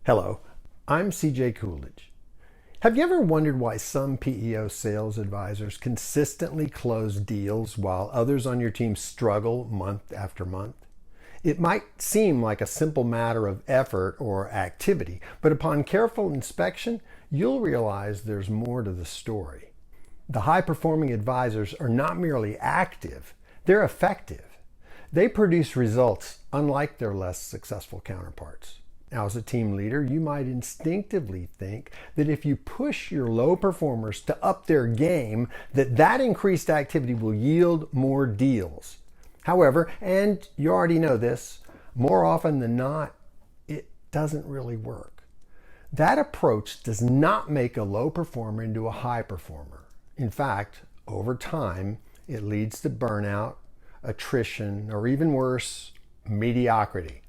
Hello, I'm CJ Coolidge. Have you ever wondered why some PEO sales advisors consistently close deals while others on your team struggle month after month? It might seem like a simple matter of effort or activity, but upon careful inspection, you'll realize there's more to the story. The high-performing advisors are not merely active, they're effective. They produce results unlike their less successful counterparts. Now, as a team leader, you might instinctively think that if you push your low performers to up their game, that increased activity will yield more deals. However, and you already know this, more often than not, it doesn't really work. That approach does not make a low performer into a high performer. In fact, over time, it leads to burnout, attrition, or even worse, mediocrity.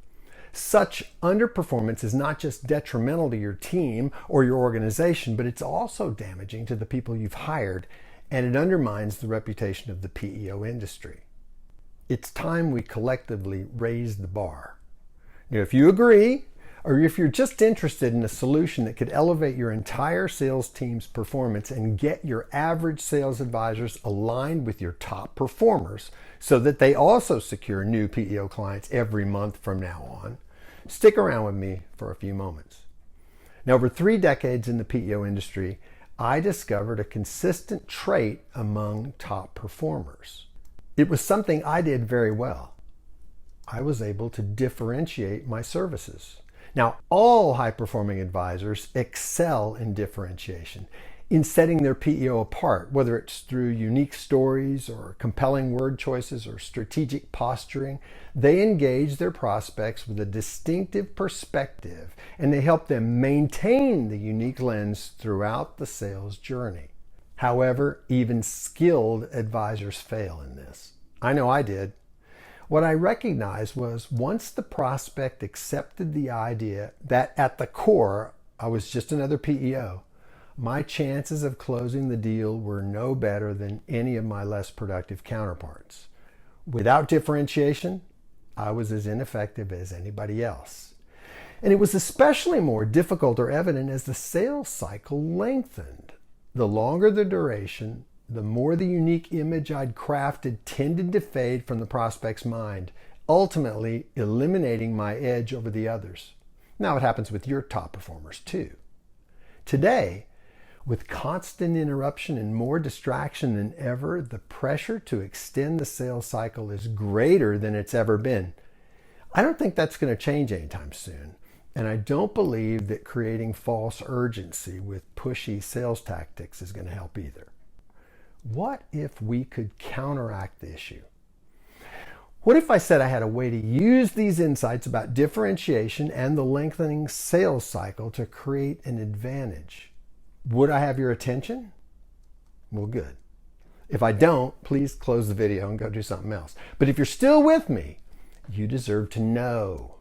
Such underperformance is not just detrimental to your team or your organization, but it's also damaging to the people you've hired, and it undermines the reputation of the PEO industry. It's time we collectively raise the bar. Now, if you agree, or if you're just interested in a solution that could elevate your entire sales team's performance and get your average sales advisors aligned with your top performers so that they also secure new PEO clients every month from now on, stick around with me for a few moments. Now, over 3 decades in the PEO industry, I discovered a consistent trait among top performers. It was something I did very well. I was able to differentiate my services. Now, all high-performing advisors excel in differentiation, in setting their PEO apart, whether it's through unique stories or compelling word choices or strategic posturing. They engage their prospects with a distinctive perspective, and they help them maintain the unique lens throughout the sales journey. However, even skilled advisors fail in this. I know I did. What I recognized was once the prospect accepted the idea that at the core I was just another PEO, my chances of closing the deal were no better than any of my less productive counterparts. Without differentiation, I was as ineffective as anybody else. And it was especially more difficult or evident as the sales cycle lengthened. The longer the duration, the more the unique image I'd crafted tended to fade from the prospect's mind, ultimately eliminating my edge over the others. Now it happens with your top performers too. Today, with constant interruption and more distraction than ever, the pressure to extend the sales cycle is greater than it's ever been. I don't think that's going to change anytime soon. And I don't believe that creating false urgency with pushy sales tactics is going to help either. What if we could counteract the issue? What if I said I had a way to use these insights about differentiation and the lengthening sales cycle to create an advantage? Would I have your attention? Well, good. If I don't, please close the video and go do something else. But if you're still with me, you deserve to know.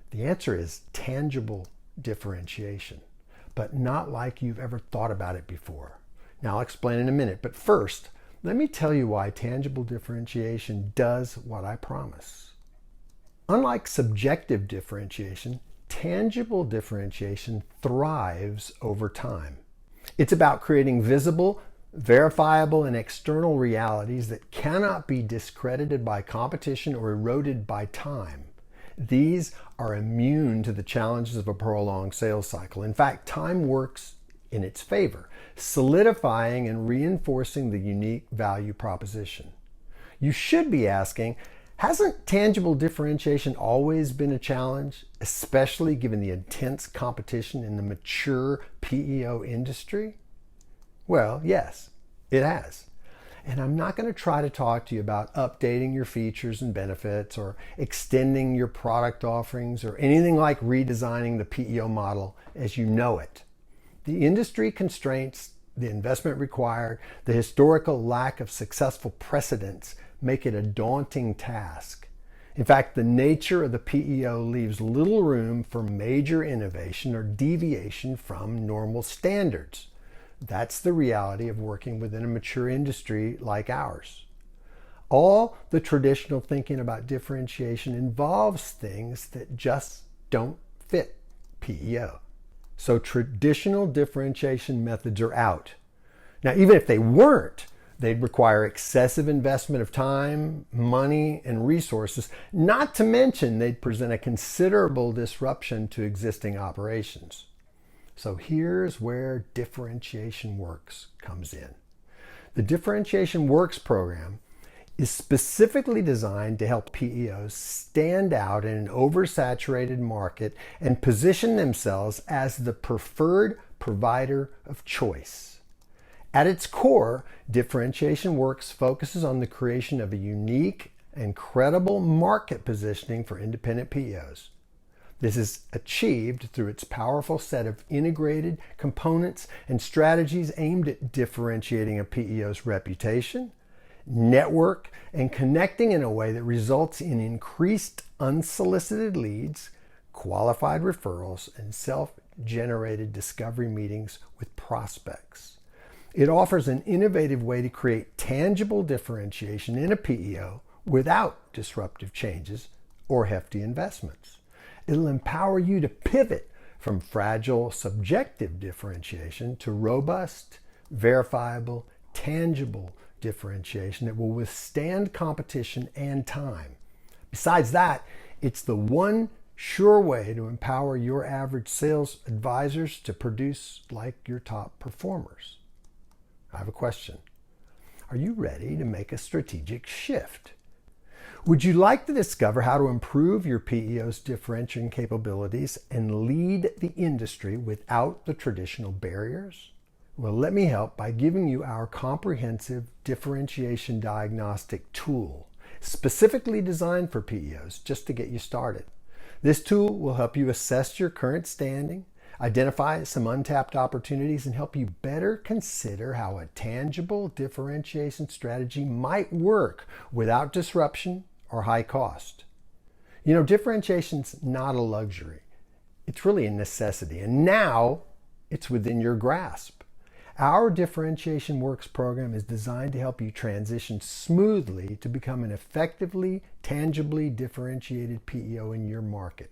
The answer is tangible differentiation, but not like you've ever thought about it before. Now, I'll explain in a minute, but first, let me tell you why tangible differentiation does what I promise. Unlike subjective differentiation, tangible differentiation thrives over time. It's about creating visible, verifiable, and external realities that cannot be discredited by competition or eroded by time. These are immune to the challenges of a prolonged sales cycle. In fact, time works in its favor, solidifying and reinforcing the unique value proposition. You should be asking, hasn't tangible differentiation always been a challenge, especially given the intense competition in the mature PEO industry? Well, yes, it has. And I'm not going to try to talk to you about updating your features and benefits or extending your product offerings or anything like redesigning the PEO model as you know it. The industry constraints, the investment required, the historical lack of successful precedents make it a daunting task. In fact, the nature of the PEO leaves little room for major innovation or deviation from normal standards. That's the reality of working within a mature industry like ours. All the traditional thinking about differentiation involves things that just don't fit PEO. So traditional differentiation methods are out. Now, even if they weren't, they'd require excessive investment of time, money, and resources, not to mention they'd present a considerable disruption to existing operations. So here's where Differentiation Works comes in. The Differentiation Works program is specifically designed to help PEOs stand out in an oversaturated market and position themselves as the preferred provider of choice. At its core, Differentiation Works focuses on the creation of a unique and credible market positioning for independent PEOs. This is achieved through its powerful set of integrated components and strategies aimed at differentiating a PEO's reputation, network, and connecting in a way that results in increased unsolicited leads, qualified referrals, and self-generated discovery meetings with prospects. It offers an innovative way to create tangible differentiation in a PEO without disruptive changes or hefty investments. It'll empower you to pivot from fragile, subjective differentiation to robust, verifiable, tangible differentiation that will withstand competition and time. Besides that, it's the one sure way to empower your average sales advisors to produce like your top performers. I have a question. Are you ready to make a strategic shift? Would you like to discover how to improve your PEO's differentiating capabilities and lead the industry without the traditional barriers? Well, let me help by giving you our comprehensive differentiation diagnostic tool, specifically designed for PEOs, just to get you started. This tool will help you assess your current standing, identify some untapped opportunities, and help you better consider how a tangible differentiation strategy might work without disruption or high cost. You know, differentiation's not a luxury. It's really a necessity, and now it's within your grasp. Our Differentiation Works program is designed to help you transition smoothly to become an effectively, tangibly differentiated PEO in your market.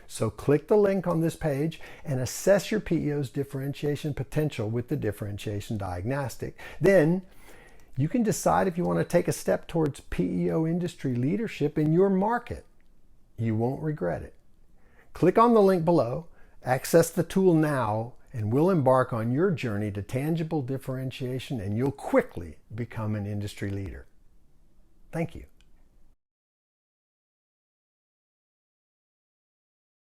So click the link on this page and assess your PEO's differentiation potential with the Differentiation Diagnostic. Then you can decide if you want to take a step towards PEO industry leadership in your market. You won't regret it. Click on the link below, access the tool now, and we'll embark on your journey to tangible differentiation, and you'll quickly become an industry leader. Thank you.